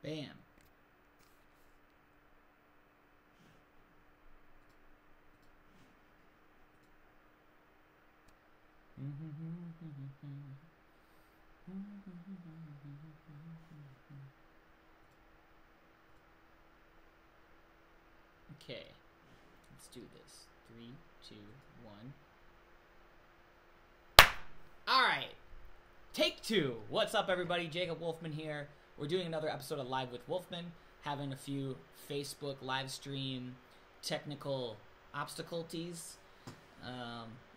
Bam. Okay, let's do this. 3, 2, 1. All right, take 2. What's up, everybody? Jacob Wolfman here. We're doing another episode of Live with Wolfman, having a few Facebook live stream technical obstacles.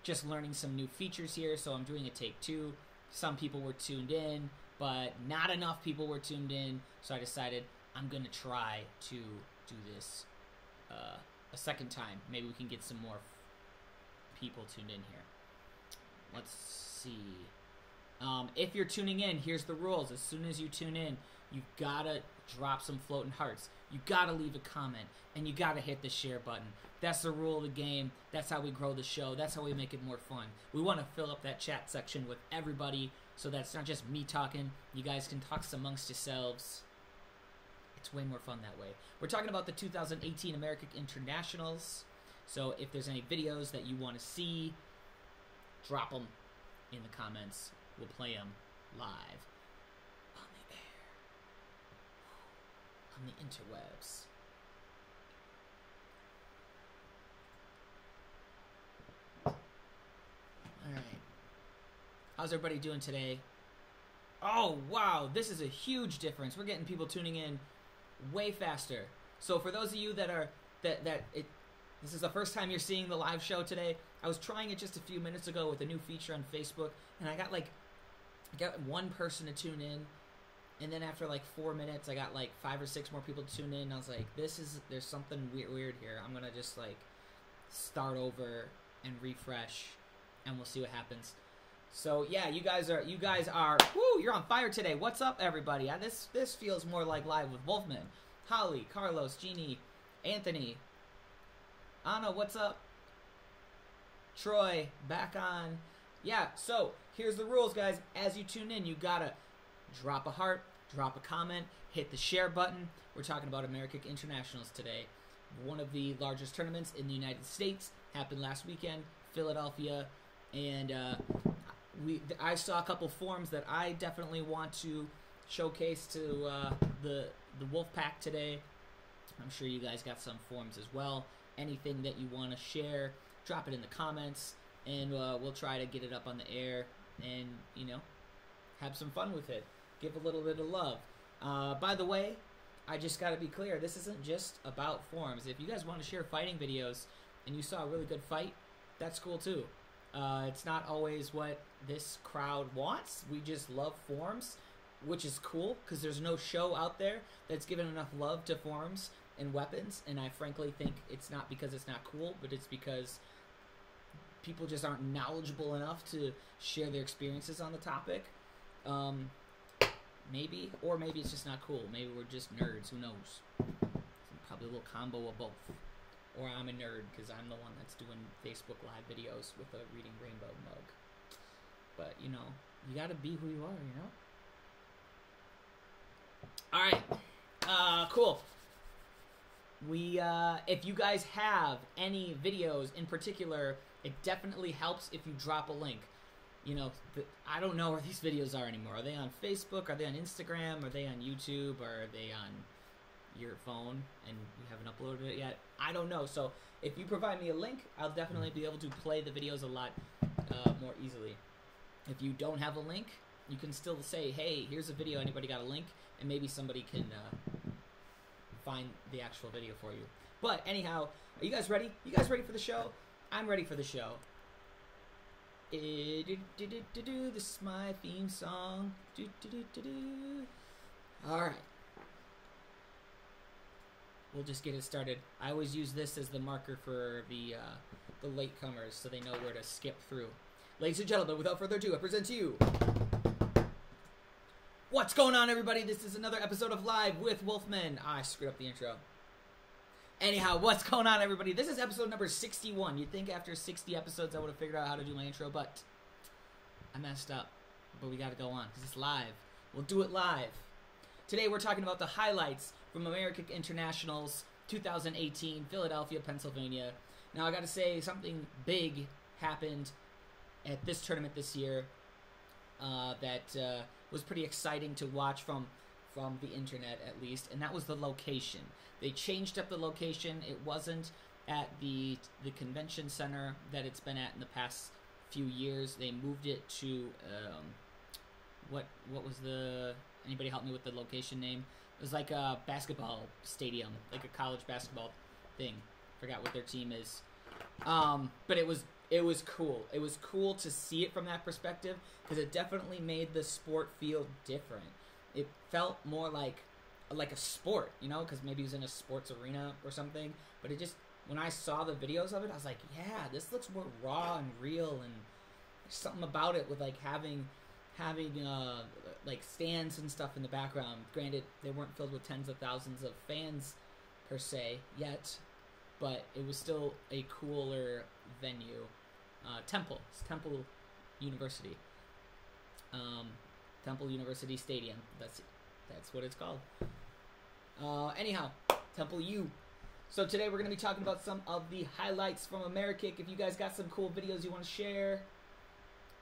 Just learning some new features here, so I'm doing a take 2. Some people were tuned in, but not enough people were tuned in, so I decided I'm going to try to do this a second time. Maybe we can get some more people tuned in here. Let's see. If you're tuning in, here's the rules. As soon as you tune in, you gotta drop some floating hearts. You gotta leave a comment, and you gotta hit the share button. That's the rule of the game. That's how we grow the show. That's how we make it more fun. We want to fill up that chat section with everybody, so that's not just me talking. You guys can talk amongst yourselves. It's way more fun that way. We're talking about the 2018 AmeriKick Internationals. So if there's any videos that you want to see, drop them in the comments. We'll play them live on the air, on the interwebs. All right. How's everybody doing today? Oh, wow. This is a huge difference. We're getting people tuning in way faster. So for those of you that are this is the first time you're seeing the live show today, I was trying it just a few minutes ago with a new feature on Facebook, and I got one person to tune in, and then after like 4 minutes, I got like 5 or 6 more people to tune in. And I was like, there's something weird here. I'm gonna just like start over and refresh, and we'll see what happens. So yeah, you guys are woo, you're on fire today. What's up, everybody? This feels more like Live with Wolfman. Holly, Carlos, Jeannie, Anthony, Anna, what's up? Troy, back on. Yeah, so here's the rules, guys. As you tune in, you gotta drop a heart, drop a comment, hit the share button. We're talking about AmeriKick Internationals today. One of the largest tournaments in the United States happened last weekend, Philadelphia, and I saw a couple forms that I definitely want to showcase to the Wolfpack today. I'm sure you guys got some forms as well. Anything that you want to share, drop it in the comments, and we'll try to get it up on the air and, you know, have some fun with it. Give a little bit of love. By the way, I just got to be clear, this isn't just about forums. If you guys want to share fighting videos and you saw a really good fight, that's cool too. It's not always what this crowd wants. We just love forums, which is cool because there's no show out there that's given enough love to forums and weapons, and I frankly think it's not because it's not cool, but it's because people just aren't knowledgeable enough to share their experiences on the topic. Maybe it's just not cool. Maybe we're just nerds. Who knows? Probably a little combo of both. Or I'm a nerd because I'm the one that's doing Facebook Live videos with a Reading Rainbow mug. But, you know, you gotta be who you are, you know? Alright. Cool. If you guys have any videos in particular, it definitely helps if you drop a link. You know, I don't know where these videos are anymore. Are they on Facebook? Are they on Instagram? Are they on YouTube? Or are they on your phone and you haven't uploaded it yet? I don't know. So if you provide me a link, I'll definitely be able to play the videos a lot more easily. If you don't have a link, you can still say, hey, here's a video. Anybody got a link? And maybe somebody can find the actual video for you. But anyhow, are you guys ready? You guys ready for the show? I'm ready for the show. This is my theme song. Alright. We'll just get it started. I always use this as the marker for the latecomers so they know where to skip through. Ladies and gentlemen, without further ado, I present to you... What's going on, everybody? This is another episode of Live with Wolfman. I screwed up the intro. Anyhow, what's going on, everybody? This is episode number 61. You'd think after 60 episodes I would have figured out how to do my intro, but I messed up. But we got to go on because it's live. We'll do it live. Today we're talking about the highlights from AmeriKick Internationals 2018, Philadelphia, Pennsylvania. Now I got to say, something big happened at this tournament this year that was pretty exciting to watch from the internet, at least, and that was the location. They changed up the location. It wasn't at the convention center that it's been at in the past few years. They moved it to what was the, anybody help me with the location name? It was like a basketball stadium, like a college basketball thing. Forgot what their team is. But it was cool. It was cool to see it from that perspective because it definitely made the sport feel different. It felt more like a sport, you know, because maybe it was in a sports arena or something. But it just, when I saw the videos of it, I was like, yeah, this looks more raw and real, and there's something about it with like having like stands and stuff in the background. Granted, they weren't filled with tens of thousands of fans per se yet, but it was still a cooler venue. Temple University. Temple University Stadium. That's what it's called. Anyhow, Temple U. So today we're going to be talking about some of the highlights from AmeriKick. If you guys got some cool videos you want to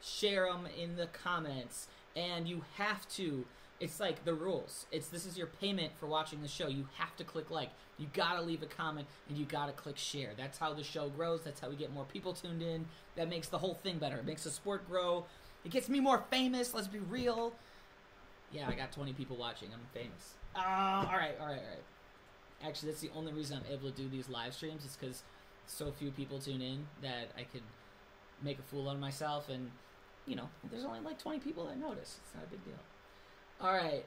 share them in the comments. And you have to, it's like the rules. This is your payment for watching the show. You have to click like. You gotta leave a comment and you gotta click share. That's how the show grows. That's how we get more people tuned in. That makes the whole thing better. It makes the sport grow. It gets me more famous. Let's be real. Yeah, I got 20 people watching. I'm famous. All right. Actually, that's the only reason I'm able to do these live streams is because so few people tune in that I could make a fool out of myself. And, you know, there's only like 20 people that notice. It's not a big deal. All right.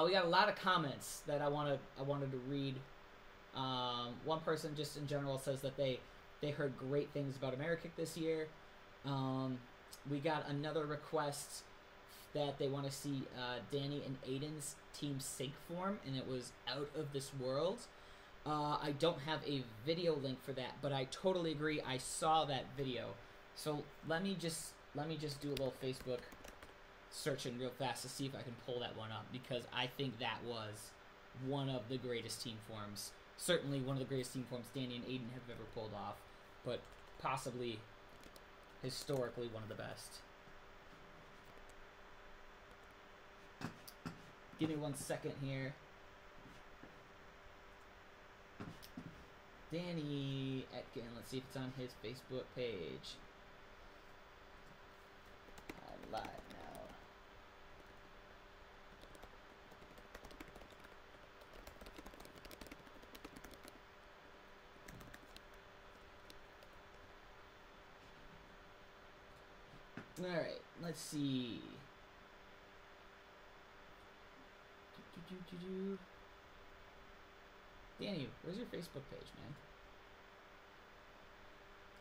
We got a lot of comments that I wanted to read. One person just in general says that they heard great things about AmeriKick this year. We got another request that they want to see Danny and Aiden's team sync form, and it was out of this world. I don't have a video link for that, but I totally agree. I saw that video, so let me just do a little Facebook searching real fast to see if I can pull that one up, because I think that was one of the greatest team forms. Certainly one of the greatest team forms Danny and Aiden have ever pulled off, but possibly historically one of the best. Give me 1 second here. Danny Etkin, let's see if it's on his Facebook page. Live now. Alright, let's see. Danny, where's your Facebook page, man?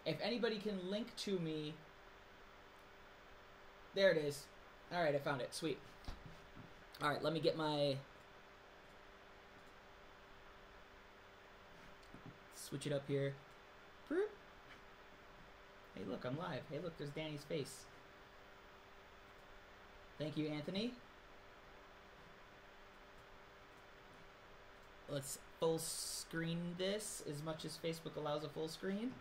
If anybody can link to me. There it is. Alright, I found it. Sweet. Alright, let me get my... Switch it up here. Hey, look, I'm live. Hey, look, there's Danny's face. Thank you, Anthony. Let's full screen this as much as Facebook allows a full screen.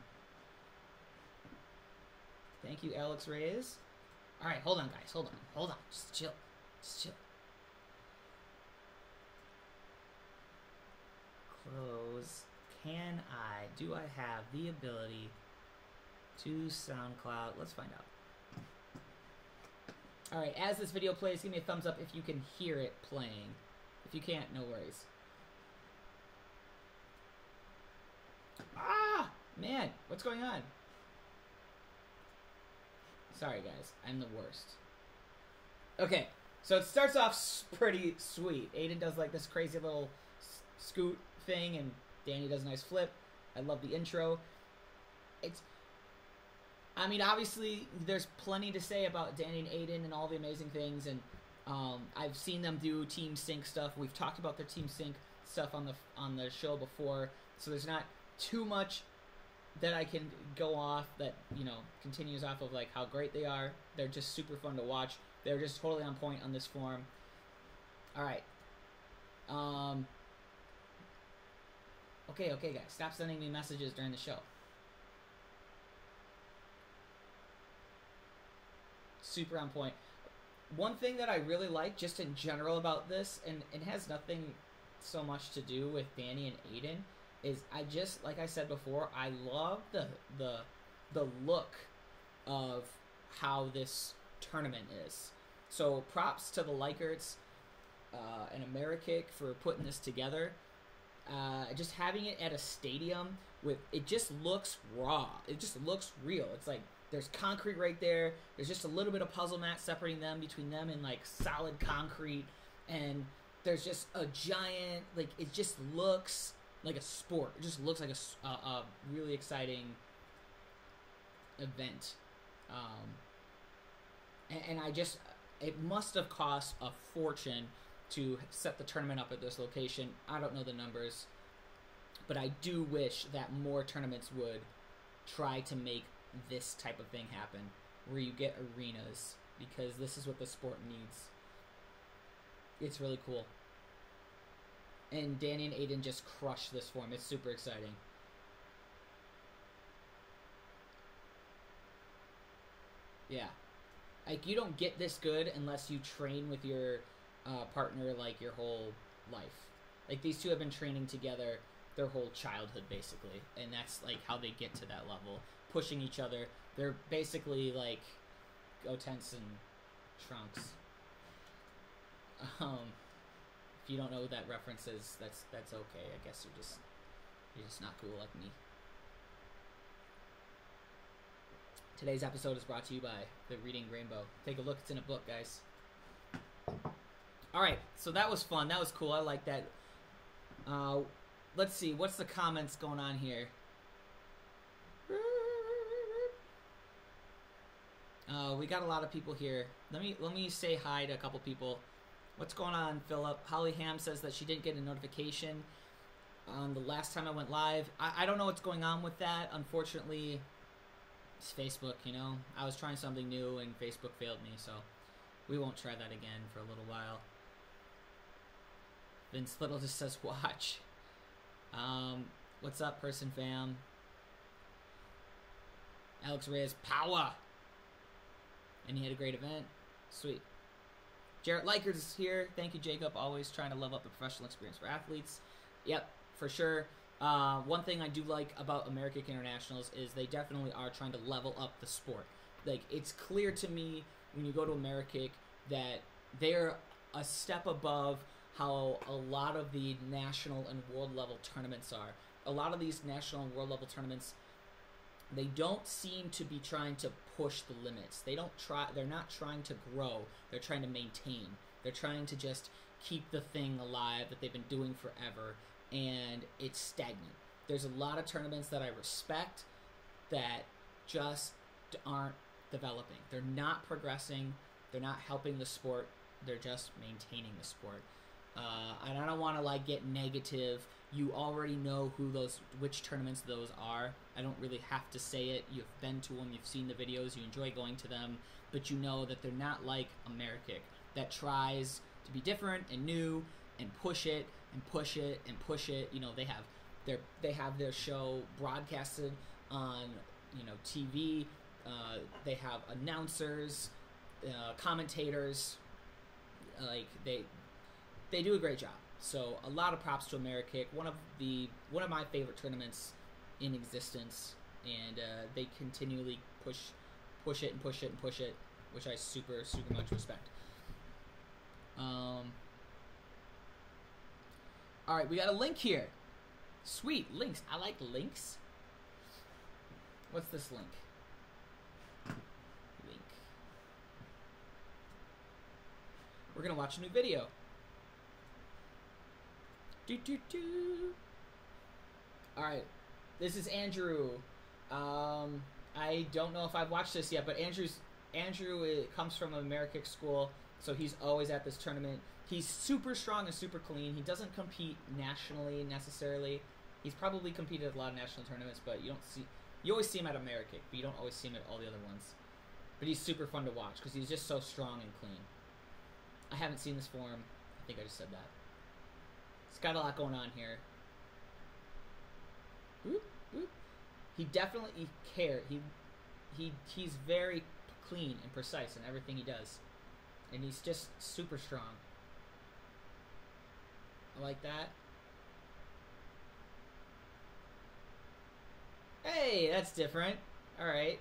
Thank you, Alex Reyes. All right, hold on, guys. Hold on. Just chill. Close. Do I have the ability to SoundCloud? Let's find out. All right, as this video plays, give me a thumbs up if you can hear it playing. If you can't, no worries. Ah, man, what's going on? Sorry, guys, I'm the worst. Okay, so it starts off pretty sweet. Aiden does like this crazy little scoot thing, and Danny does a nice flip. I love the intro. I mean, obviously, there's plenty to say about Danny and Aiden and all the amazing things, and I've seen them do team sync stuff. We've talked about their team sync stuff on the show before, so there's not too much that I can go off that, you know, continues off of like how great they are. They're just super fun to watch. They're just totally on point on this form. All right. Okay, guys. Stop sending me messages during the show. Super on point. One thing that I really like, just in general about this, and it has nothing so much to do with Danny and Aiden, is I just, like I said before, I love the look of how this tournament is. So props to the Leicherts and AmeriKick for putting this together. Just having it at a stadium it just looks raw. It just looks real. It's like there's concrete right there. There's just a little bit of puzzle mat separating them between them and like solid concrete, and there's just a giant, like, it just looks like a sport. It just looks like a really exciting event. And it must have cost a fortune to set the tournament up at this location. I don't know the numbers, but I do wish that more tournaments would try to make this type of thing happen, where you get arenas, because this is what the sport needs. It's really cool. And Danny and Aiden just crushed this form. It's super exciting. Yeah. Like, you don't get this good unless you train with your partner, like, your whole life. Like, these two have been training together their whole childhood, basically. And that's, like, how they get to that level. Pushing each other. They're basically, like, Gotenks and Trunks. If you don't know what that reference is, that's okay. I guess you're just not cool like me. Today's episode is brought to you by The Reading Rainbow. Take a look. It's in a book, guys. Alright, so that was fun. That was cool. I like that. Let's see. What's the comments going on here? We got a lot of people here. Let me say hi to a couple people. What's going on, Philip? Holly Ham says that she didn't get a notification on the last time I went live. I don't know what's going on with that. Unfortunately, it's Facebook, you know. I was trying something new and Facebook failed me, so we won't try that again for a little while. Vince Little just says watch. What's up, person fam? Alex Reyes, power! And he had a great event. Sweet. Jarrett Likers is here. Thank you, Jacob. Always trying to level up the professional experience for athletes. Yep, for sure. One thing I do like about AmeriKick Internationals is they definitely are trying to level up the sport. Like, it's clear to me when you go to AmeriKick that they're a step above how a lot of the national and world level tournaments are. A lot of these national and world level tournaments, they don't seem to be trying to push the limits. They're not trying to grow. They're trying to maintain. They're trying to just keep the thing alive that they've been doing forever, and it's stagnant. There's a lot of tournaments that I respect that just aren't developing. They're not progressing. They're not helping the sport. They're just maintaining the sport. And I don't want to, like, get negative. You already know which tournaments those are. I don't really have to say it. You've been to them. You've seen the videos. You enjoy going to them. But you know that they're not like AmeriKick, that tries to be different and new and push it and push it and push it. You know, they have their show broadcasted on, you know, TV. They have announcers, commentators. Like, they do a great job. So a lot of props to AmeriKick. One of my favorite tournaments in existence, and they continually push it and push it and push it, which I super much respect. All right, we got a link here. Sweet links. I like links. What's this link? Link. We're gonna watch a new video. Alright, this is Andrew. I don't know if I've watched this yet, but Andrew comes from an AmeriKick school, so he's always at this tournament. He's super strong and super clean. He doesn't compete nationally necessarily. He's probably competed at a lot of national tournaments, but you always see him at AmeriKick, but you don't always see him at all the other ones. But he's super fun to watch because he's just so strong and clean. I haven't seen this form. I think I just said that. It's got a lot going on here. Whoop, whoop. He definitely cares. He's very clean and precise in everything he does. And he's just super strong. I like that. Hey, that's different. Alright.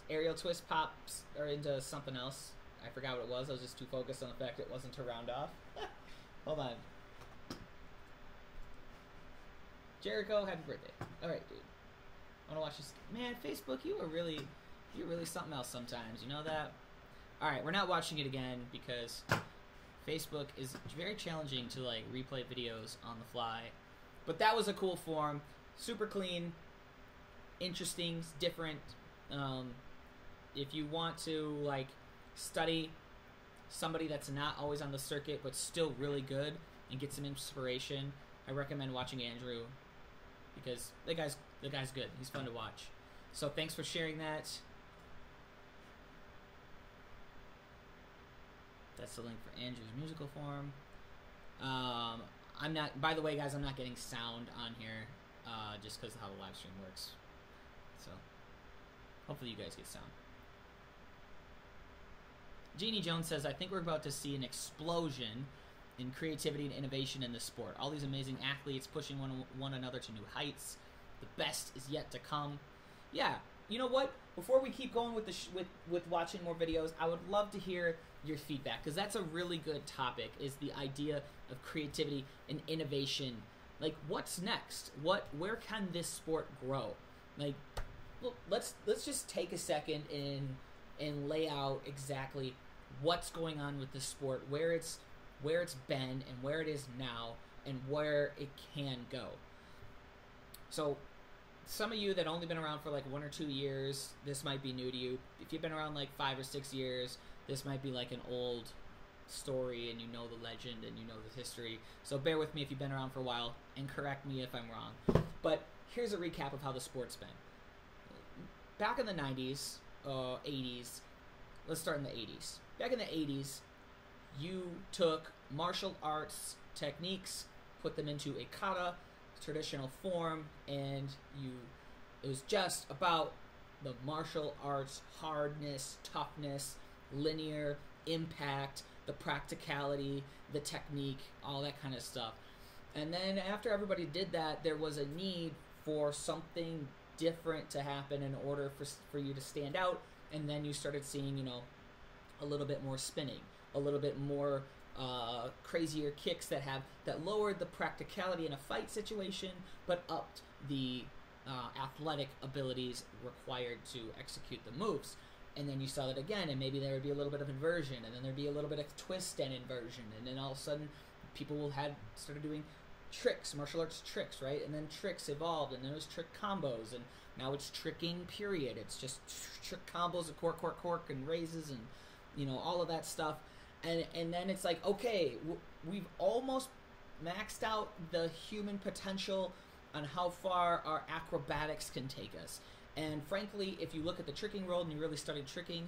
Aerial twist pops or into something else. I forgot what it was. I was just too focused on the fact it wasn't to round off. Hold on. Jericho, happy birthday. Alright, dude. I want to watch this. Man, Facebook, you're really something else sometimes. You know that? Alright, we're not watching it again because Facebook is very challenging to like replay videos on the fly. But that was a cool form. Super clean, interesting, different. If you want to like study somebody that's not always on the circuit but still really good and get some inspiration, I recommend watching Andrew because the guy's good. He's fun to watch. So thanks for sharing that. That's the link for Andrew's musical form. I'm not. By the way, guys, I'm not getting sound on here just because of how the live stream works. So hopefully you guys get sound. Jeannie Jones says, I think we're about to see an explosion in creativity and innovation in the sport. All these amazing athletes pushing one another to new heights. The best is yet to come. Yeah, you know what? Before we keep going with with watching more videos, I would love to hear your feedback because that's a really good topic. Is the idea of creativity and innovation. Like, what's next? Where can this sport grow? Like, look, let's just take a second and lay out exactly what's going on with the sport, where it's been and where it is now, and where it can go. So, some of you that only been around for like 1 or 2 years, this might be new to you. If you've been around like 5 or 6 years, this might be like an old story and you know the legend and you know the history. So bear with me if you've been around for a while and correct me if I'm wrong. But here's a recap of how the sport's been. Back in the 90s, 80s, let's start in the 80s. Back in the 80s, you took martial arts techniques, put them into a kata, traditional form, and it was just about the martial arts hardness, toughness, linear impact, the practicality, the technique, all that kind of stuff. And then after everybody did that, there was a need for something different to happen in order for you to stand out. And then you started seeing, you know, a little bit more spinning, a little bit more crazier kicks that lowered the practicality in a fight situation, but upped the athletic abilities required to execute the moves. And then you saw that again, and maybe there would be a little bit of inversion, and then there'd be a little bit of twist and inversion, and then all of a sudden people started doing tricks, martial arts tricks, right? And then tricks evolved, and then it was trick combos, and now it's tricking, period. It's just trick combos of cork, and raises, and, you know, all of that stuff. And then it's like, okay, we've almost maxed out the human potential on how far our acrobatics can take us. And frankly, if you look at the tricking world and you really studied tricking,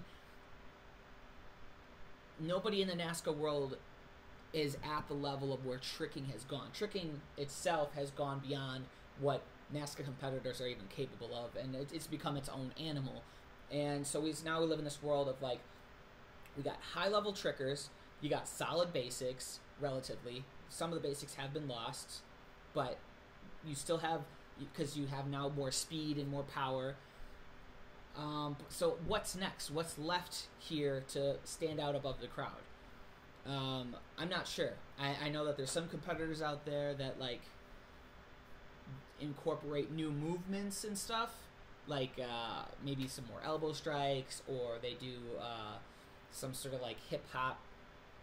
nobody in the NASCAR world is at the level of where tricking has gone. Tricking itself has gone beyond what NASCAR competitors are even capable of, and it's become its own animal. And so we live in this world of, like, we got high-level trickers, you got solid basics, relatively. Some of the basics have been lost, but you still have, because you have now more speed and more power. So what's next? What's left here to stand out above the crowd? I'm not sure. I know that there's some competitors out there that, like, incorporate new movements and stuff, like maybe some more elbow strikes, or they do some sort of like hip-hop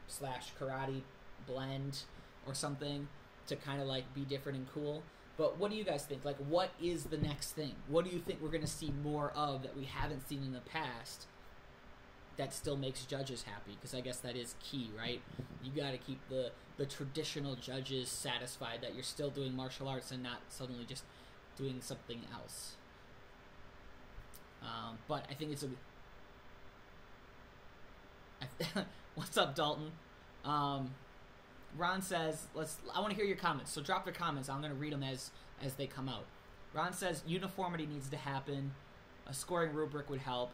/ karate blend or something to kind of like be different and cool. But what do you guys think? Like, what is the next thing? What do you think we're going to see more of that we haven't seen in the past that still makes judges happy? Because I guess that is key, right? You got to keep the traditional judges satisfied that you're still doing martial arts and not suddenly just doing something else. But I think it's what's up, Dalton? Ron says, I want to hear your comments. So drop your comments. I'm going to read them as they come out. Ron says uniformity needs to happen. A scoring rubric would help.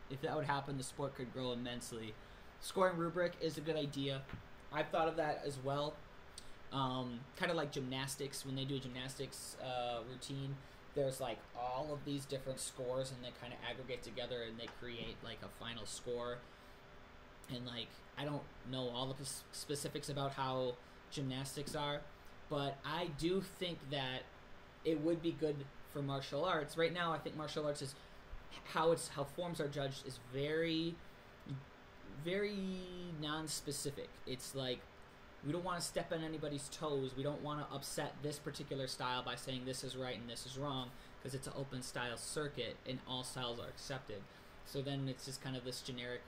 If that would happen, the sport could grow immensely. Scoring rubric is a good idea. I've thought of that as well. Kind of like gymnastics. When they do a gymnastics routine, there's like all of these different scores, and they kind of aggregate together, and they create like a final score. And like, I don't know all the specifics about how gymnastics are, but I do think that it would be good for martial arts. Right now, I think martial arts is how forms are judged is very, very non-specific. It's like, we don't want to step on anybody's toes. We don't want to upset this particular style by saying this is right and this is wrong, because it's an open style circuit and all styles are accepted. So then it's just kind of this generic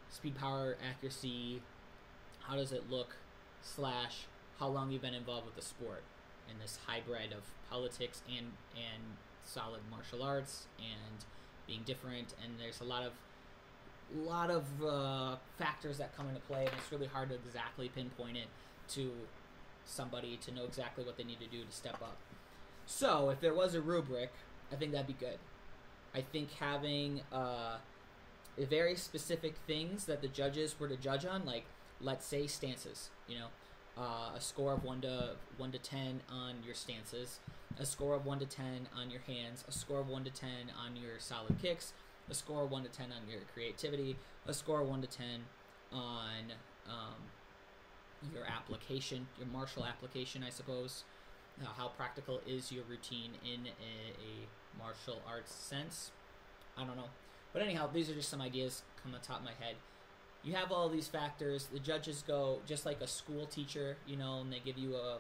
speed, power, accuracy, how does it look, / how long you've been involved with the sport, and this hybrid of politics and solid martial arts and being different. And there's a lot of factors that come into play, and it's really hard to exactly pinpoint it to somebody to know exactly what they need to do to step up. So if there was a rubric, I think that'd be good. I think having very specific things that the judges were to judge on, like let's say stances, a score of 1 to 10 on your stances, a score of 1 to 10 on your hands, a score of 1 to 10 on your solid kicks, a score of 1 to 10 on your creativity, a score of 1 to 10 on your application, your martial application, I suppose. How practical is your routine in a martial arts sense? I don't know. But anyhow, these are just some ideas coming on top of my head. You have all these factors. The judges go just like a school teacher, and they give you a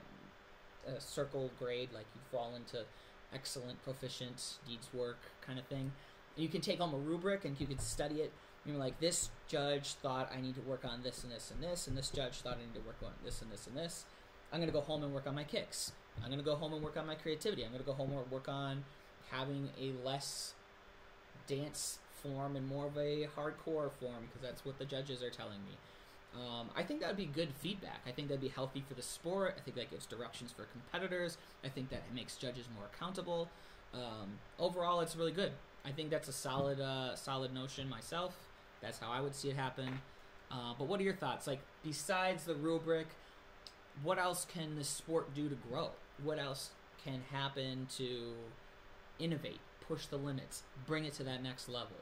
circle grade, like you fall into excellent, proficient, needs work kind of thing. And you can take home a rubric and you can study it. You're like, this judge thought I need to work on this and this and this, and this judge thought I need to work on this and this and this. I'm going to go home and work on my kicks. I'm going to go home and work on my creativity. I'm going to go home and work on having a less dance form and more of a hardcore form, because that's what the judges are telling me. I think that would be good feedback. I think that'd be healthy for the sport. I think that gives directions for competitors. I think that makes judges more accountable. Overall, it's really good. I think that's a solid notion myself. That's how I would see it happen. But what are your thoughts? Like, besides the rubric, what else can the sport do to grow? What else can happen to innovate, push the limits, bring it to that next level?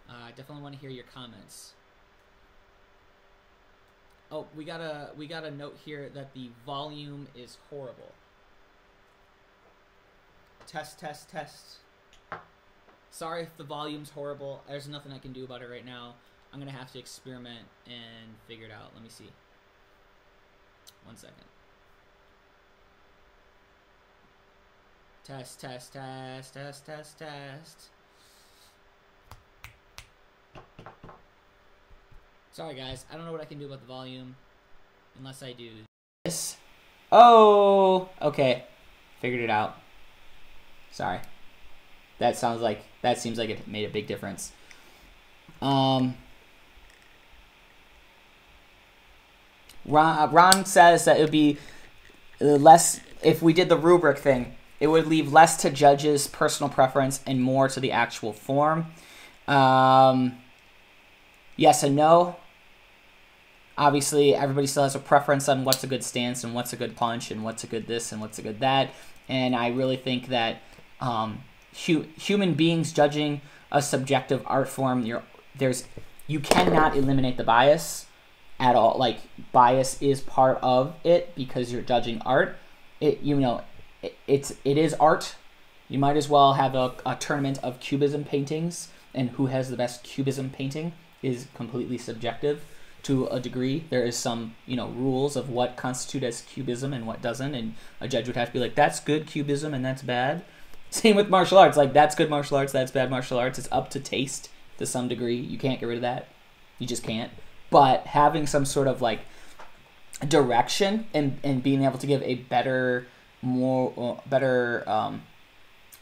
I definitely want to hear your comments. Oh, we got a note here that the volume is horrible. Test. Sorry if the volume's horrible. There's nothing I can do about it right now. I'm gonna have to experiment and figure it out. Let me see. 1 second. Test. Sorry guys, I don't know what I can do about the volume unless I do this. Oh, okay. Figured it out. Sorry. That seems like it made a big difference. Ron says that it would be less if we did the rubric thing. It would leave less to judges' personal preference and more to the actual form. Yes and no. Obviously, everybody still has a preference on what's a good stance and what's a good punch and what's a good this and what's a good that. And I really think that human beings judging a subjective art form, you cannot eliminate the bias at all. Like, bias is part of it because you're judging art. It is art. You might as well have a tournament of cubism paintings, and who has the best cubism painting is completely subjective to a degree. There is some, rules of what constitute as cubism and what doesn't, and a judge would have to be like, that's good cubism and that's bad. Same with martial arts. Like, that's good martial arts, that's bad martial arts. It's up to taste to some degree. You can't get rid of that. You just can't. But having some sort of like direction and being able to give a better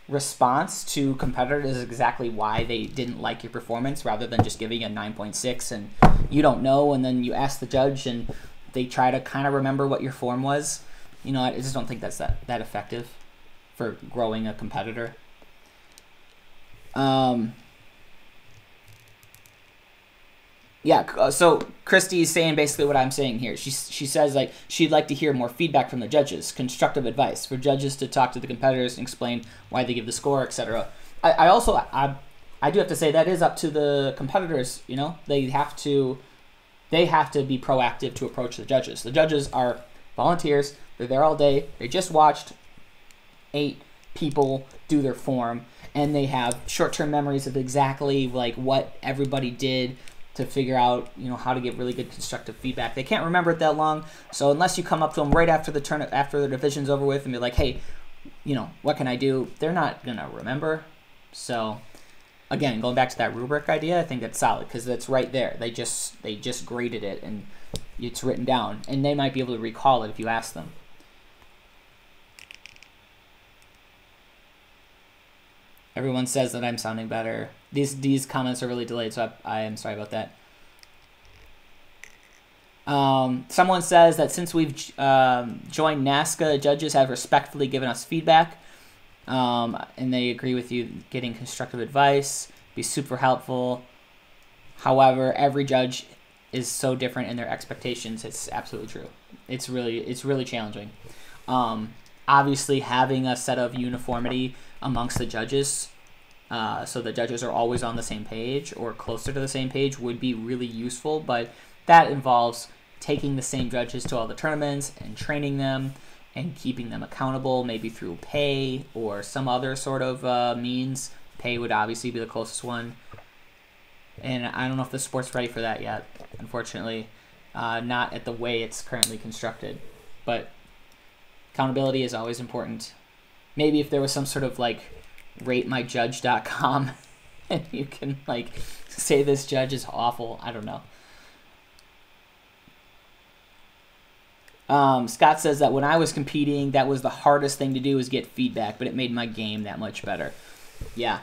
response to competitors is exactly why they didn't like your performance, rather than just giving a 9.6 and you don't know, and then you ask the judge and they try to kind of remember what your form was. You know, I just don't think that's that effective for growing a competitor. Yeah, so Christy's saying basically what I'm saying here. She says like she'd like to hear more feedback from the judges, constructive advice for judges to talk to the competitors and explain why they give the score, etc. I also do have to say that is up to the competitors. You know, they have to be proactive to approach the judges. The judges are volunteers. They're there all day. They just watched 8 people do their form, and they have short-term memories of exactly like what everybody did to figure out, you know, how to get really good constructive feedback. They can't remember it that long, so unless you come up to them right after the division's over with and be like, hey, you know, what can I do? They're not gonna remember. So again, going back to that rubric idea, I think that's solid because that's right there. They just graded it and it's written down, and they might be able to recall it if you ask them. Everyone says that I'm sounding better. These comments are really delayed, so I am sorry about that. Someone says that since we've joined NASCA, judges have respectfully given us feedback, and they agree with you. Getting constructive advice be super helpful. However, every judge is so different in their expectations. It's absolutely true. It's really challenging. Obviously, having a set of uniformity amongst the judges, so the judges are always on the same page or closer to the same page, would be really useful, but that involves taking the same judges to all the tournaments and training them and keeping them accountable, maybe through pay or some other sort of means. Pay would obviously be the closest one, and I don't know if the sport's ready for that yet, unfortunately. Not at the way it's currently constructed, but accountability is always important. Maybe if there was some sort of like ratemyjudge.com and you can like say this judge is awful. I don't know. Scott says that when I was competing, that was the hardest thing to do, is get feedback, but it made my game that much better. Yeah,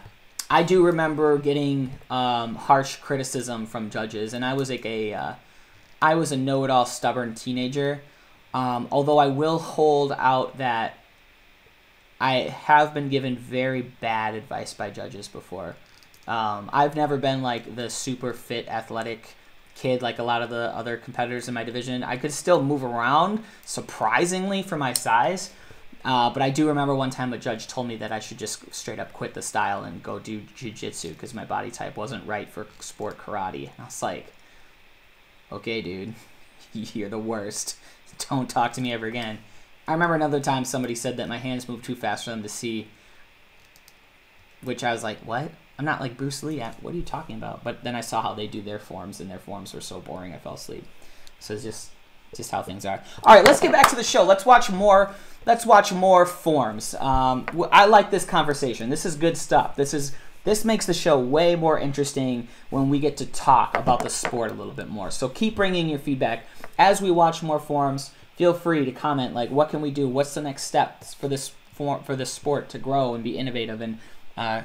I do remember getting harsh criticism from judges, and I was like I was a know-it-all stubborn teenager. Although I will hold out that I have been given very bad advice by judges before. I've never been like the super fit athletic kid like a lot of the other competitors in my division. I could still move around, surprisingly, for my size. But I do remember one time a judge told me that I should just straight up quit the style and go do jiu-jitsu because my body type wasn't right for sport karate. And I was like, okay, dude, you're the worst. Don't talk to me ever again. I remember another time somebody said that my hands moved too fast for them to see, which I was like, what? I'm not like Bruce Lee. What are you talking about? But then I saw how they do their forms, and their forms were so boring I fell asleep. So it's just how things are. All right, let's get back to the show. Let's watch more forms. I like this conversation. This is good stuff. This makes the show way more interesting when we get to talk about the sport a little bit more. So keep bringing your feedback as we watch more forms. Feel free to comment like, what can we do? What's the next steps for this sport to grow and be innovative and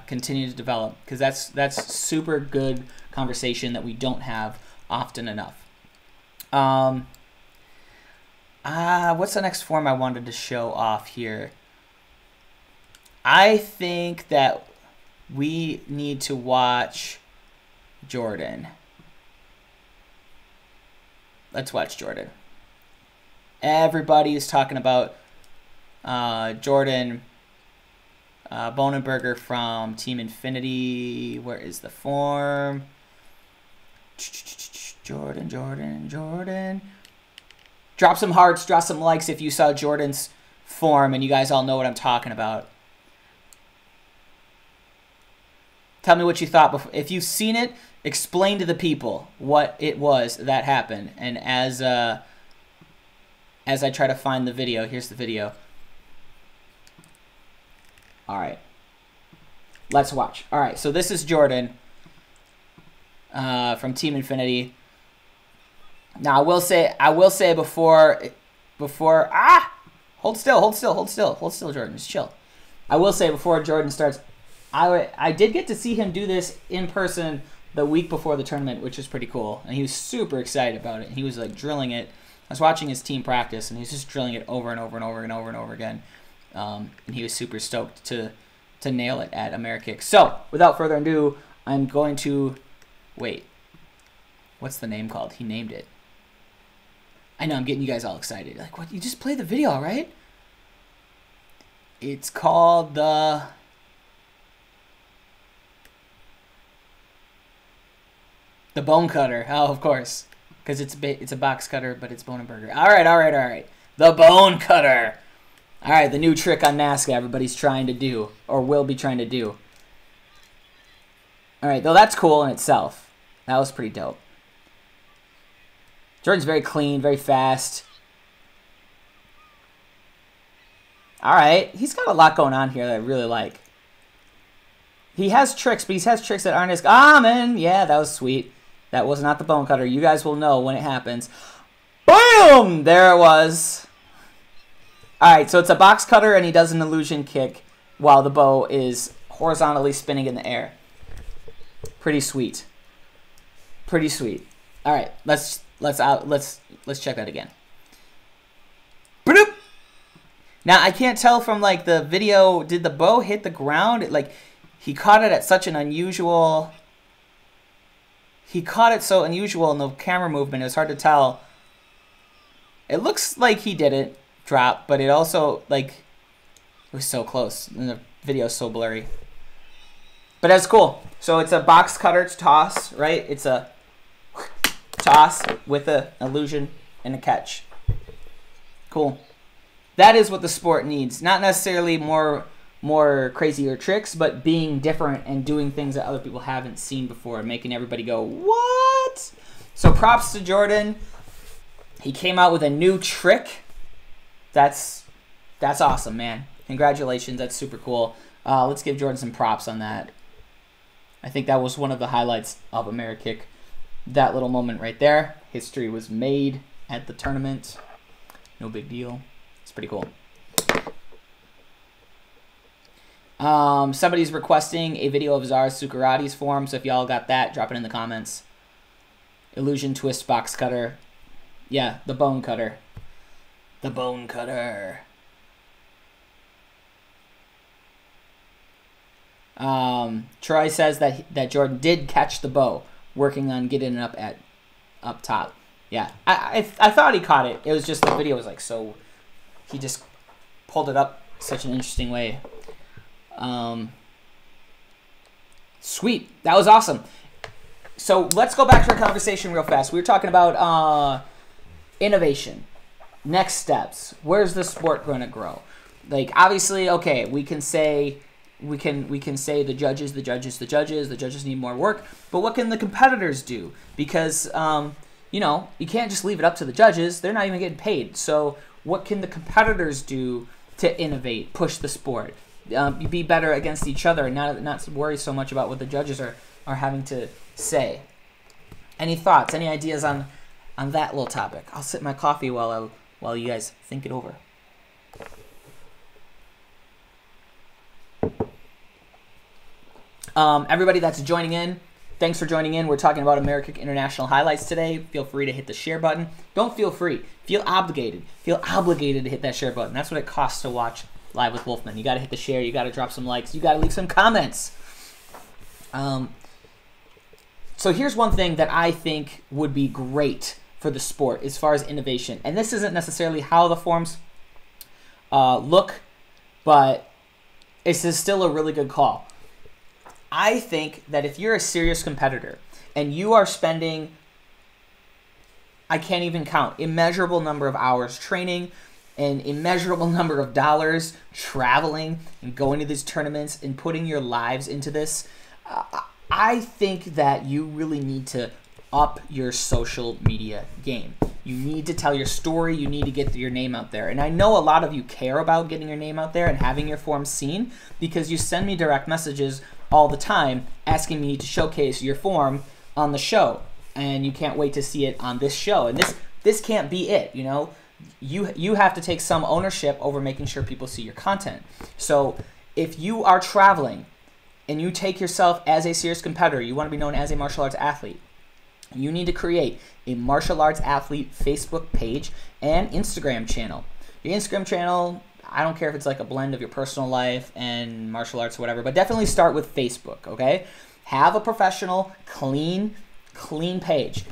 continue to develop? Because that's super good conversation that we don't have often enough. What's the next form I wanted to show off here? I think that we need to watch Jordan. Let's watch Jordan. Everybody is talking about Jordan Bonenberger from Team Infinity. Where is the form? Jordan. Drop some hearts, drop some likes if you saw Jordan's form and you guys all know what I'm talking about. Tell me what you thought. If you've seen it, explain to the people what it was that happened. And as I try to find the video, here's the video. All right, let's watch. All right, so this is Jordan from Team Infinity. Now I will say before hold still, Jordan, just chill. I will say before Jordan starts, I did get to see him do this in person the week before the tournament, which was pretty cool, and he was super excited about it. He was like drilling it I was watching his team practice, and he was just drilling it over and over and over and over and over again. And he was super stoked to nail it at AmeriKick. So, without further ado, I'm going to... Wait. What's the name called? He named it. I know, I'm getting you guys all excited. Like, what? You just played the video, right? It's called the... The Bone Cutter. Oh, of course. Because it's a box cutter, but it's bone and burger. All right. The Bone Cutter. All right, the new trick on NASCAR everybody's trying to do, or will be trying to do. All right, though that's cool in itself. That was pretty dope. Jordan's very clean, very fast. All right, he's got a lot going on here that I really like. He has tricks, but he has tricks that aren't as common. Yeah, that was sweet. That was not the Bone Cutter. You guys will know when it happens. Boom! There it was. All right, so it's a box cutter, and he does an illusion kick while the bow is horizontally spinning in the air. Pretty sweet. Pretty sweet. All right, let's check that again. Bloop! Now I can't tell from like the video. Did the bow hit the ground? Like he caught it at such an unusual. He caught it so unusual in the camera movement. It was hard to tell. It looks like he didn't drop, but it also like it was so close, and the video's so blurry. But that's cool. So it's a box cutter toss, right? It's a toss with an illusion and a catch. Cool. That is what the sport needs. Not necessarily more crazier tricks, but being different and doing things that other people haven't seen before, making everybody go, what? So props to Jordan. He came out with a new trick. That's awesome, man. Congratulations. That's super cool. Let's give Jordan some props on that. I think that was one of the highlights of AmeriKick. That little moment right there. History was made at the tournament. No big deal. It's pretty cool. Somebody's requesting a video of Zara Sukarati's form, so if y'all got that, drop it in the comments. Illusion twist box cutter. Yeah, the Bone Cutter. The Bone Cutter. Troy says that Jordan did catch the bow, working on getting it up top. Yeah, I thought he caught it. It was just the video was like so. He just pulled it up such an interesting way. Sweet, that was awesome. So let's go back to our conversation real fast. We were talking about innovation, next steps. Where's the sport going to grow? Like obviously, okay, we can say the judges need more work, but what can the competitors do? Because you know, you can't just leave it up to the judges. They're not even getting paid. So what can the competitors do to innovate, push the sport, be better against each other, and not worry so much about what the judges are having to say? Any thoughts? Any ideas on that little topic? I'll sip my coffee while you guys think it over. Everybody that's joining in, thanks for joining in. We're talking about AmeriKick International highlights today. Feel free to hit the share button. Don't feel free. Feel obligated. Feel obligated to hit that share button. That's what it costs to watch Live with Wolfman. You got to hit the share. You got to drop some likes. You got to leave some comments. So here's one thing that I think would be great for the sport as far as innovation. And this isn't necessarily how the forms look, but this is still a really good call. I think that if you're a serious competitor and you are spending, I can't even count, immeasurable number of hours training, an immeasurable number of dollars traveling and going to these tournaments and putting your lives into this, I think that you really need to up your social media game. You need to tell your story. You need to get your name out there. And I know a lot of you care about getting your name out there and having your form seen because you send me direct messages all the time asking me to showcase your form on the show, and you can't wait to see it on this show. And this can't be it, you know. You have to take some ownership over making sure people see your content. So if you are traveling and you take yourself as a serious competitor, you want to be known as a martial arts athlete, You need to create a martial arts athlete Facebook page and Instagram channel. Your Instagram channel, I don't care if it's like a blend of your personal life and martial arts or whatever, but definitely start with Facebook, okay? Have a professional, clean page.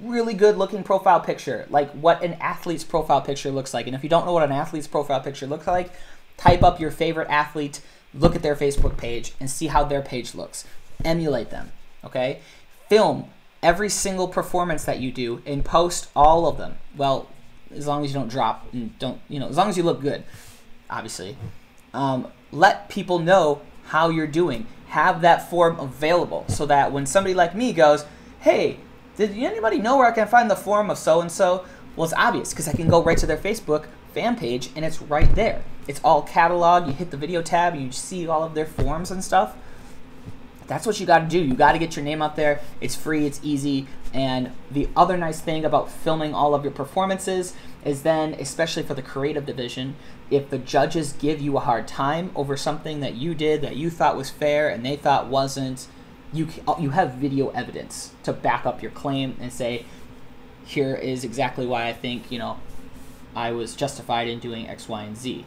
Really good looking profile picture, like what an athlete's profile picture looks like. And if you don't know what an athlete's profile picture looks like, type up your favorite athlete, look at their Facebook page, and see how their page looks. Emulate them, okay? Film every single performance that you do and post all of them. Well, as long as you don't drop and don't, as long as you look good, obviously. Let people know how you're doing. Have that form available so that when somebody like me goes, hey, did anybody know where I can find the form of so-and-so? Well, it's obvious because I can go right to their Facebook fan page and it's right there. It's all cataloged. You hit the video tab and you see all of their forms and stuff. That's what you got to do. You got to get your name out there. It's free. It's easy. And the other nice thing about filming all of your performances is then, especially for the creative division, if the judges give you a hard time over something that you did that you thought was fair and they thought wasn't, you have video evidence to back up your claim and say, here is exactly why I think, I was justified in doing X, Y, and Z.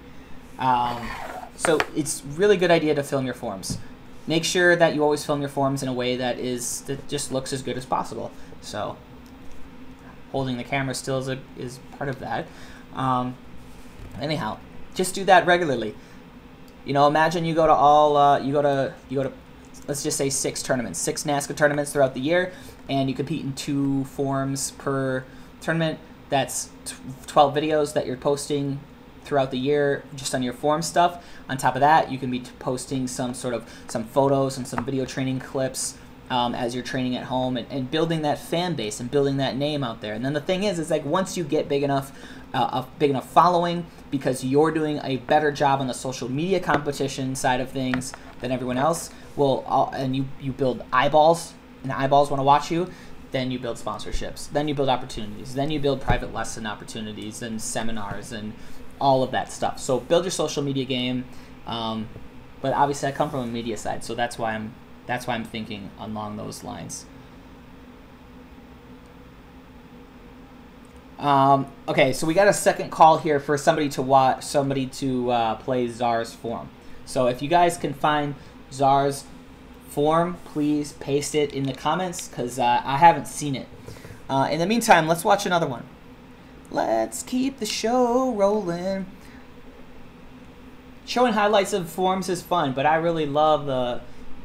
So it's really good idea to film your forms. Make sure that you always film your forms in a way that just looks as good as possible. So holding the camera still is part of that. Anyhow, just do that regularly. Imagine you go to let's just say 6 tournaments, 6 NASCAR tournaments throughout the year, and you compete in 2 forms per tournament. That's 12 videos that you're posting throughout the year just on your form stuff. On top of that, you can be posting some photos and some video training clips as you're training at home and building that fan base and building that name out there. And then the thing is like once you get big enough, a big enough following because you're doing a better job on the social media competition side of things than everyone else, and you build eyeballs and eyeballs want to watch you, then you build sponsorships, then you build opportunities, then you build private lesson opportunities and seminars and all of that stuff. So build your social media game, but obviously I come from a media side, so that's why I'm thinking along those lines. Okay, so we got a second call here for somebody to play Czar's form. So if you guys can find Czar's form, please paste it in the comments because I haven't seen it. In the meantime, let's watch another one. Let's keep the show rolling. Showing highlights of forms is fun, but I really love the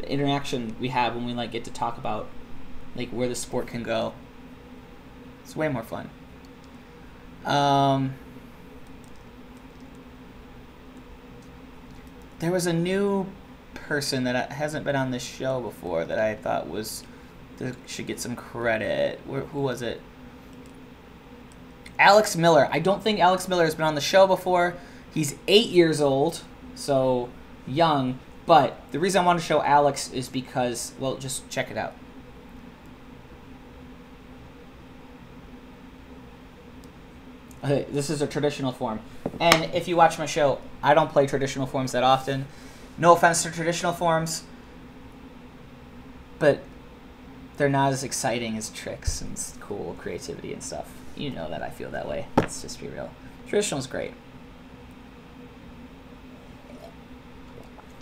interaction we have when we get to talk about where the sport can go. It's way more fun. There was a new person that hasn't been on this show before that I thought should get some credit. Who was it? Alex Miller. I don't think Alex Miller has been on the show before. He's 8 years old, so young. But the reason I want to show Alex is because, well, just check it out. Okay, this is a traditional form. And if you watch my show, I don't play traditional forms that often. No offense to traditional forms, but they're not as exciting as tricks and cool creativity and stuff. You know that I feel that way. Let's just be real. Traditional is great.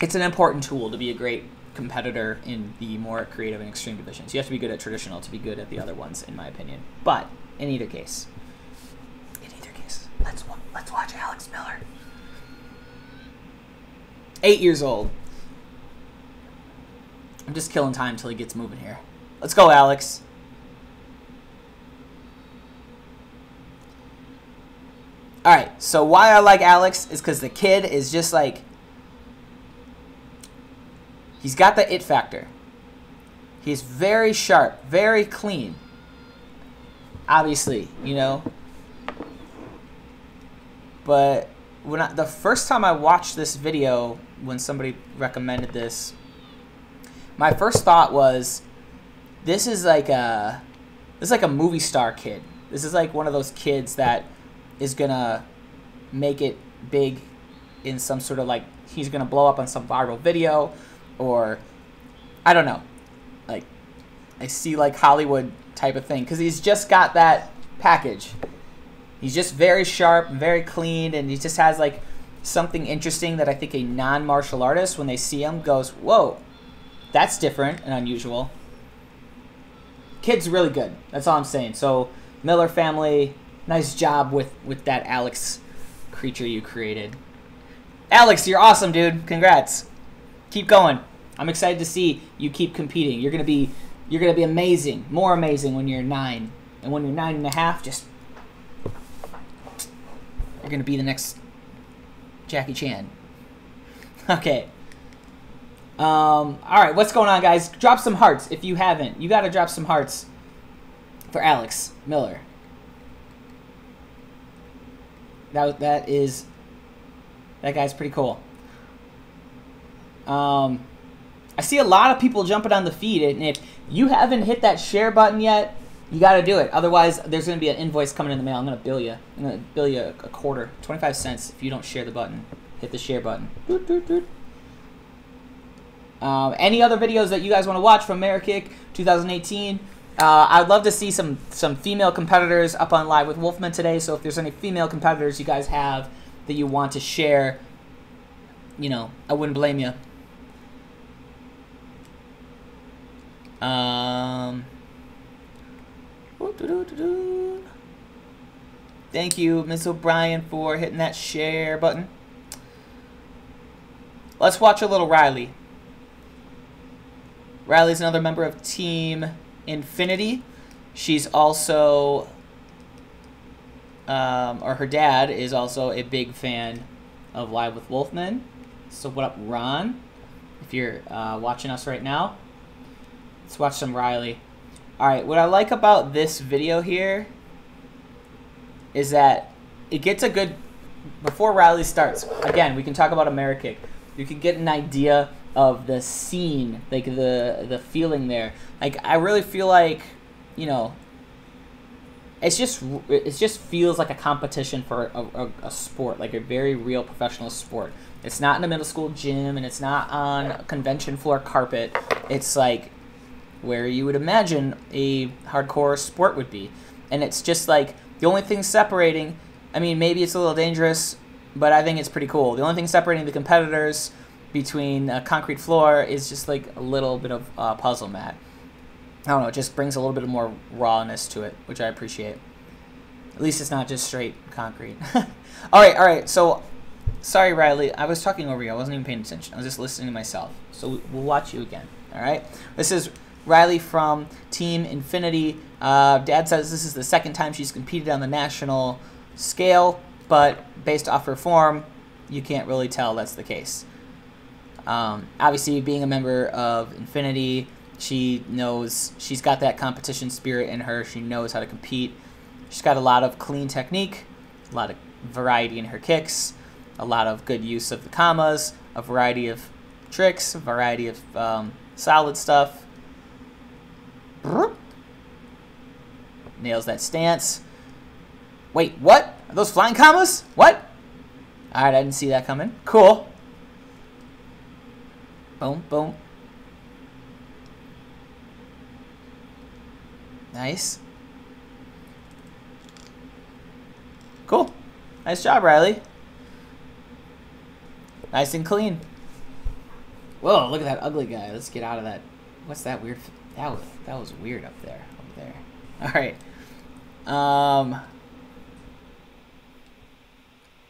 It's an important tool to be a great competitor in the more creative and extreme divisions. You have to be good at traditional to be good at the other ones, in my opinion. But in either case, let's watch Alex Miller. 8 years old. I'm just killing time until he gets moving here. Let's go, Alex. All right, so why I like Alex is because the kid is just he's got the it factor. He's very sharp, very clean. Obviously, But the first time I watched this video, when somebody recommended this, my first thought was, this is like a movie star kid. This is like one of those kids that is gonna make it big in some sort of he's gonna blow up on some viral video, or I don't know. I see like Hollywood type of thing because he's just got that package. He's just very sharp, very clean, and he just has like something interesting that I think a non-martial artist, when they see him, goes, whoa, that's different and unusual. Kid's really good. That's all I'm saying. So Miller family, nice job with that Alex creature you created. Alex, you're awesome, dude. Congrats. Keep going. I'm excited to see you keep competing. You're gonna be amazing, more amazing when you're 9, and when you're 9.5, just you're gonna be the next Jackie Chan. Okay. All right, what's going on, guys? Drop some hearts if you haven't. You got to drop some hearts for Alex Miller. That guy's pretty cool. I see a lot of people jumping on the feed, and if you haven't hit that share button yet, you got to do it. Otherwise, there's going to be an invoice coming in the mail. I'm going to bill you. I'm going to bill you a quarter, 25 cents, if you don't share the button. Hit the share button. Doot, doot, doot. Any other videos that you guys want to watch from AmeriKick 2018? I'd love to see some female competitors up on Live with Wolfman today. So if there's any female competitors you guys have that you want to share, you know, I wouldn't blame you. Thank you, Miss O'Brien, for hitting that share button. Let's watch a little Riley. Riley's another member of Team Infinity. She's also, or her dad is also a big fan of Live with Wolfman. So what up, Ron? If you're watching us right now, let's watch some Riley. All right, what I like about this video here is that it gets a good, before Riley starts, again, we can talk about AmeriKick. You can get an idea of the scene, like the feeling there. Like, I really feel like, you know, it just feels like a competition for a sport, like a very real professional sport. It's not in a middle school gym, and it's not on a convention floor carpet. It's like where you would imagine a hardcore sport would be. And it's just like the only thing separating, I mean, maybe it's a little dangerous, but I think it's pretty cool. The only thing separating the competitors between a concrete floor is just like a little bit of puzzle mat. I don't know, it just brings a little bit of more rawness to it, which I appreciate. At least it's not just straight concrete. All right, so sorry, Riley, I was talking over you. I wasn't even paying attention. I was just listening to myself. So we'll watch you again, all right? This is Riley from Team Infinity. Dad says this is the second time she's competed on the national scale, but based off her form, you can't really tell that's the case. Obviously, being a member of Infinity, she knows she's got that competition spirit in her. She knows how to compete. She's got a lot of clean technique, a lot of variety in her kicks, a lot of good use of the commas, a variety of tricks, a variety of solid stuff. Nails that stance. Wait, what? Are those flying commas? What? All right, I didn't see that coming. Cool. Boom, boom. Nice. Cool. Nice job, Riley. Nice and clean. Whoa, look at that ugly guy. Let's get out of that. What's that weird? That was weird up there. All right.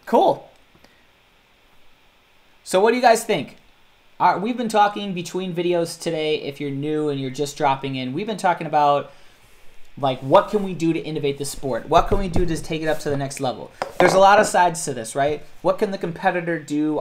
Cool. So what do you guys think? We've been talking between videos today. If you're new and you're just dropping in, we've been talking about, like, what can we do to innovate the sport? What can we do to take it up to the next level? There's a lot of sides to this, right? What can the competitor do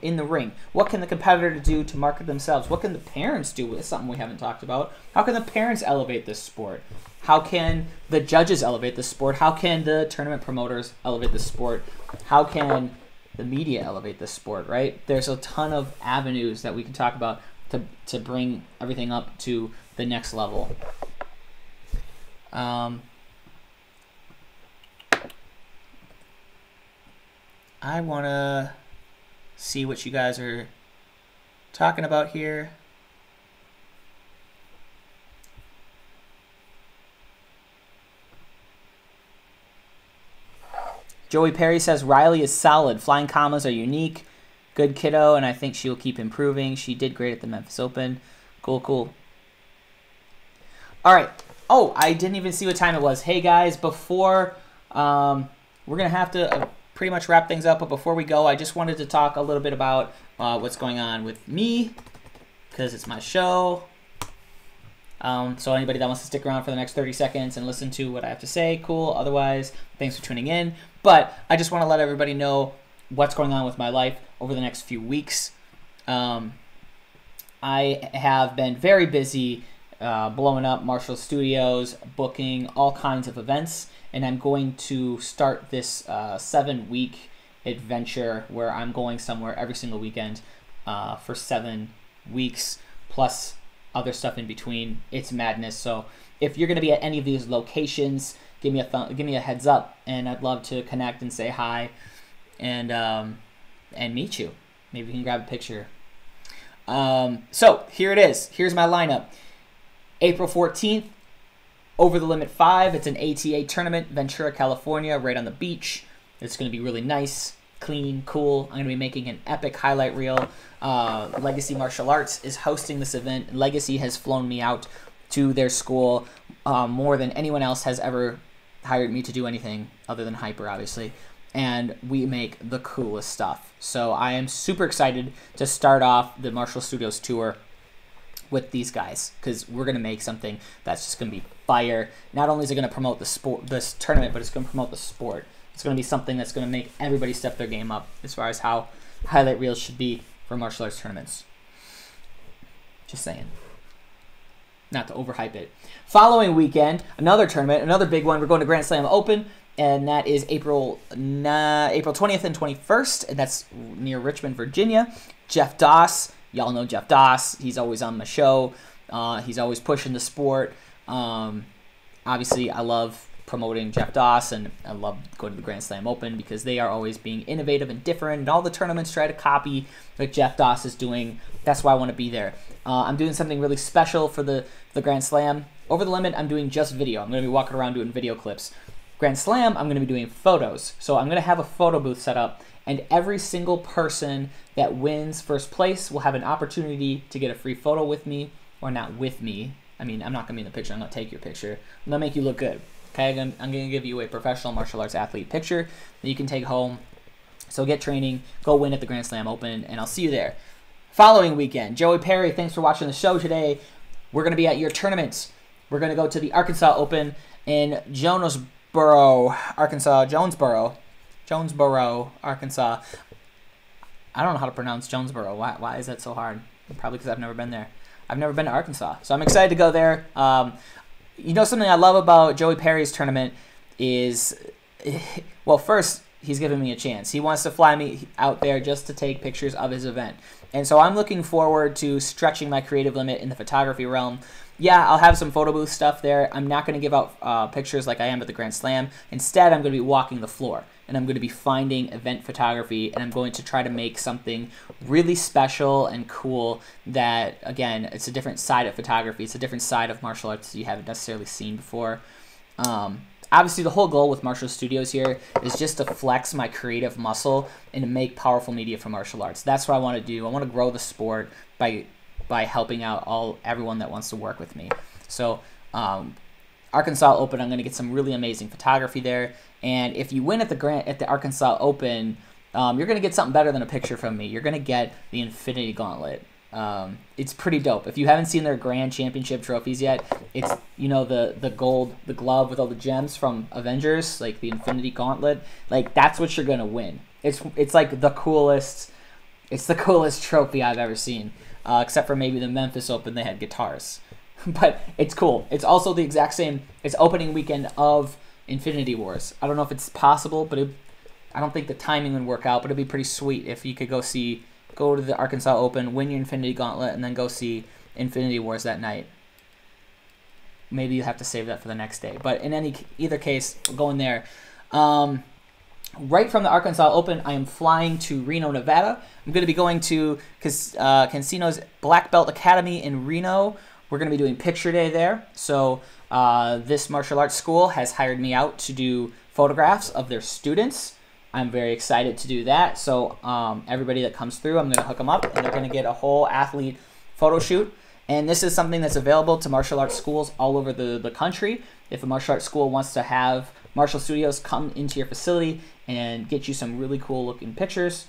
in the ring? What can the competitor do to market themselves? What can the parents do? It's something we haven't talked about. How can the parents elevate this sport? How can the judges elevate the sport? How can the tournament promoters elevate the sport? How can the media elevate the sport, right? There's a ton of avenues that we can talk about to bring everything up to the next level. I want to see what you guys are talking about here. Joey Perry says Riley is solid. Flying commas are unique. Good kiddo, and I think she will keep improving. She did great at the Memphis Open. Cool, cool. All right. Oh, I didn't even see what time it was. Hey, guys, before we're going to have to pretty much wrap things up, but before we go, I just wanted to talk a little bit about what's going on with me, because it's my show. So anybody that wants to stick around for the next 30 seconds and listen to what I have to say, cool. Otherwise, thanks for tuning in. But I just want to let everybody know what's going on with my life over the next few weeks. I have been very busy blowing up Marshall Studios, booking all kinds of events, and I'm going to start this 7-week adventure where I'm going somewhere every single weekend for 7 weeks, plus other stuff in between. It's madness. So if you're going to be at any of these locations, give me a heads up, and I'd love to connect and say hi and meet you. Maybe we can grab a picture. So here it is. Here's my lineup. April 14th, Over the Limit 5. It's an ATA tournament, Ventura, California, right on the beach. It's going to be really nice, clean, cool. I'm going to be making an epic highlight reel. Legacy Martial Arts is hosting this event. Legacy has flown me out to their school more than anyone else has ever hired me to do anything other than Hyper, obviously. And we make the coolest stuff. So I am super excited to start off the Marshall Studios tour with these guys, because we're going to make something that's just going to be fire. Not only is it going to promote the sport, this tournament, but it's going to promote the sport. It's going to be something that's going to make everybody step their game up as far as how highlight reels should be for martial arts tournaments. Just saying. Not to overhype it. Following weekend, another tournament, another big one. We're going to Grand Slam Open, and that is April 20th and 21st, and that's near Richmond, Virginia. Jeff Doss, y'all know Jeff Doss. He's always on my show. He's always pushing the sport. Obviously, I love promoting Jeff Doss, and I love going to the Grand Slam Open because they are always being innovative and different, and all the tournaments try to copy what Jeff Doss is doing. That's why I want to be there. I'm doing something really special for the Grand Slam. Over the Limit, I'm doing just video. I'm going to be walking around doing video clips. Grand Slam, I'm going to be doing photos. So I'm going to have a photo booth set up, and every single person that wins first place will have an opportunity to get a free photo with me, or not with me. I mean, I'm not going to be in the picture. I'm going to take your picture. I'm going to make you look good. Okay, I'm going to give you a professional martial arts athlete picture that you can take home. So get training, go win at the Grand Slam Open, and I'll see you there. Following weekend, Joey Perry, thanks for watching the show today. We're going to be at your tournaments. We're going to go to the Arkansas Open in Jonesboro, Arkansas. Jonesboro, Arkansas. I don't know how to pronounce Jonesboro. Why is that so hard? Probably because I've never been there. I've never been to Arkansas, so I'm excited to go there. You know, something I love about Joey Perry's tournament is, well, first, he's giving me a chance. He wants to fly me out there just to take pictures of his event. And so I'm looking forward to stretching my creative limit in the photography realm. Yeah, I'll have some photo booth stuff there. I'm not going to give out pictures like I am at the Grand Slam. Instead, I'm going to be walking the floor, and I'm going to be finding event photography, and I'm going to try to make something really special and cool that, again, it's a different side of photography. It's a different side of martial arts you haven't necessarily seen before. Obviously, the whole goal with Marshall Studios here is just to flex my creative muscle and to make powerful media for martial arts. That's what I want to do. I want to grow the sport by helping out everyone that wants to work with me. So Arkansas Open, I'm going to get some really amazing photography there. And if you win at the Arkansas Open, you're going to get something better than a picture from me. You're going to get the Infinity Gauntlet. It's pretty dope. If you haven't seen their Grand Championship trophies yet, it's, you know, the gold, the glove with all the gems from Avengers, like the Infinity Gauntlet. Like, that's what you're gonna win. It's like the coolest. It's the coolest trophy I've ever seen, except for maybe the Memphis Open. They had guitars, but it's cool. It's also the exact same. It's opening weekend of Infinity Wars. I don't know if it's possible, but I don't think the timing would work out. But it'd be pretty sweet if you could go to the Arkansas Open, win your Infinity Gauntlet, and then go see Infinity Wars that night. Maybe you have to save that for the next day. But in either case, we're going there. Right from the Arkansas Open, I am flying to Reno, Nevada. I'm going to be going to Cancino's Black Belt Academy in Reno. We're going to be doing picture day there. So this martial arts school has hired me out to do photographs of their students. I'm very excited to do that. So everybody that comes through, I'm going to hook them up, and they're going to get a whole athlete photo shoot. And this is something that's available to martial arts schools all over the country. If a martial arts school wants to have Martial Studios come into your facility and get you some really cool looking pictures,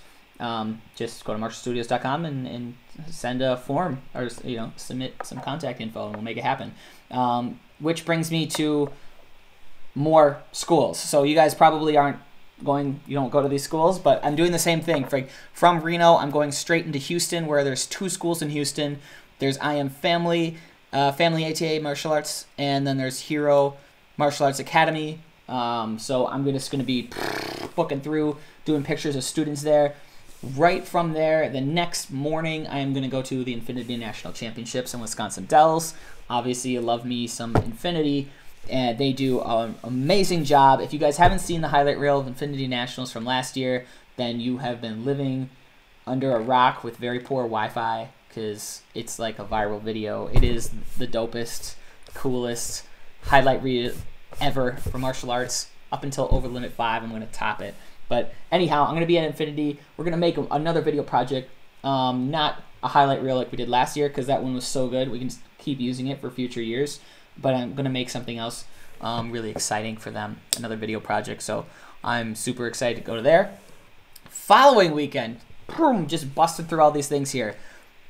just go to martialstudios.com and send a form, or submit some contact info, and we'll make it happen. Which brings me to more schools. So you guys probably you don't go to these schools, but I'm doing the same thing. From Reno, I'm going straight into Houston, where there's 2 schools in Houston. There's I Am Family ATA Martial Arts, and then there's Hero Martial Arts Academy. So I'm just going to be booking through, doing pictures of students there. Right from there, the next morning, I am going to go to the Infinity National Championships in Wisconsin Dells. Obviously, you love me some Infinity, and they do an amazing job. If you guys haven't seen the highlight reel of Infinity Nationals from last year, then you have been living under a rock with very poor Wi-Fi, because it's like a viral video. It is the dopest, coolest highlight reel ever for martial arts. Up until Over Limit 5, I'm going to top it. But anyhow, I'm going to be at Infinity. We're going to make another video project, not a highlight reel like we did last year, because that one was so good. We can keep using it for future years. But I'm going to make something else really exciting for them, another video project. So I'm super excited to go to there. Following weekend, boom, just busted through all these things here.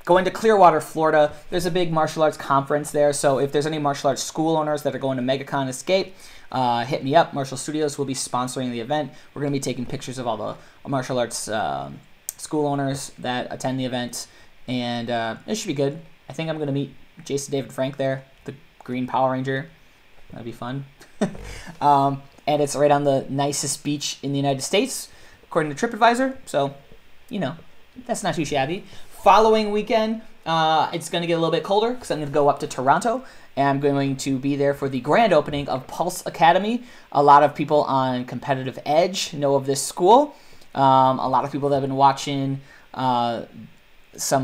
Going to Clearwater, Florida. There's a big martial arts conference there. So if there's any martial arts school owners that are going to MegaCon Escape, hit me up. Martial Studios will be sponsoring the event. We're going to be taking pictures of all the martial arts school owners that attend the event. And it should be good. I think I'm going to meet Jason David Frank there, the Green Power Ranger. That'd be fun. And it's right on the nicest beach in the United States, according to TripAdvisor. So, that's not too shabby. Following weekend, it's going to get a little bit colder, because I'm going to go up to Toronto, and I'm going to be there for the grand opening of Pulse Academy. A lot of people on Competitive Edge know of this school. A lot of people that have been watching some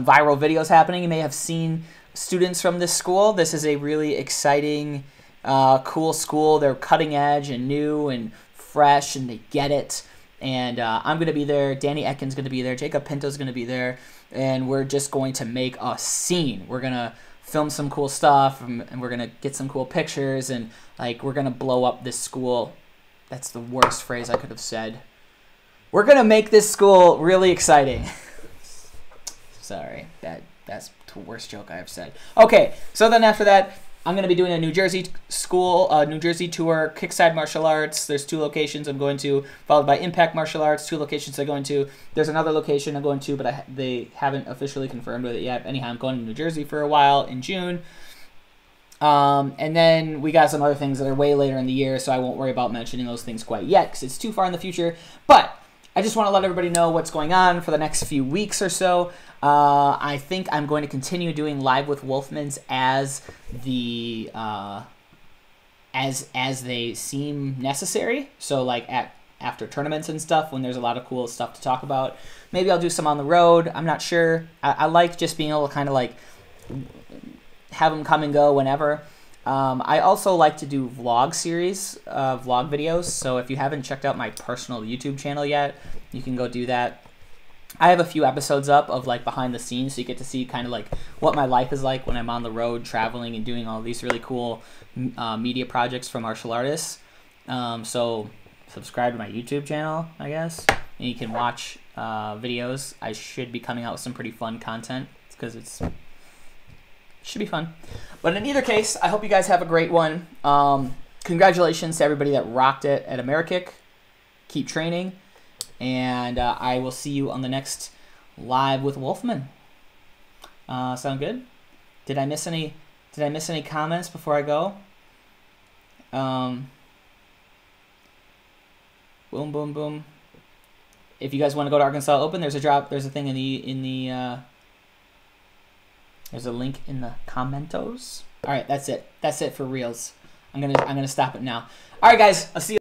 viral videos happening, you may have seen students from this school. This is a really exciting, cool school. They're cutting edge and new and fresh, and they get it. And I'm going to be there. Danny Etkin's going to be there. Jacob Pinto's going to be there. And we're just going to make a scene. We're going to film some cool stuff, and we're going to get some cool pictures, and we're going to blow up this school. That's the worst phrase I could have said. We're going to make this school really exciting. Sorry, that's the worst joke I have said. Okay, so then after that, I'm going to be doing a New Jersey New Jersey tour, Kickside Martial Arts. There's 2 locations I'm going to, followed by Impact Martial Arts, 2 locations I'm going to. There's another location I'm going to, but they haven't officially confirmed with it yet. Anyhow, I'm going to New Jersey for a while in June. And then we got some other things that are way later in the year, so I won't worry about mentioning those things quite yet, because it's too far in the future. But I just want to let everybody know what's going on for the next few weeks or so. I think I'm going to continue doing Live with Wolfmans as the as they seem necessary. So after tournaments and stuff, when there's a lot of cool stuff to talk about. Maybe I'll do some on the road. I'm not sure. I like just being able to kind of have them come and go whenever. I also like to do vlog series, vlog videos. So if you haven't checked out my personal YouTube channel yet, you can go do that. I have a few episodes up of behind the scenes, so you get to see kind of what my life is like when I'm on the road traveling and doing all these really cool media projects for martial artists. So subscribe to my YouTube channel, I guess, and you can watch videos. I should be coming out with some pretty fun content, because it should be fun. But in either case, I hope you guys have a great one. Congratulations to everybody that rocked it at AmeriKick. Keep training. And I will see you on the next Live with Wolfman. Sound good? Did I miss any comments before I go? Boom, boom, boom. If you guys want to go to Arkansas Open, there's a thing there's a link in the commentos. All right, that's it. That's it for reels. I'm gonna stop it now. All right, guys. I'll see you.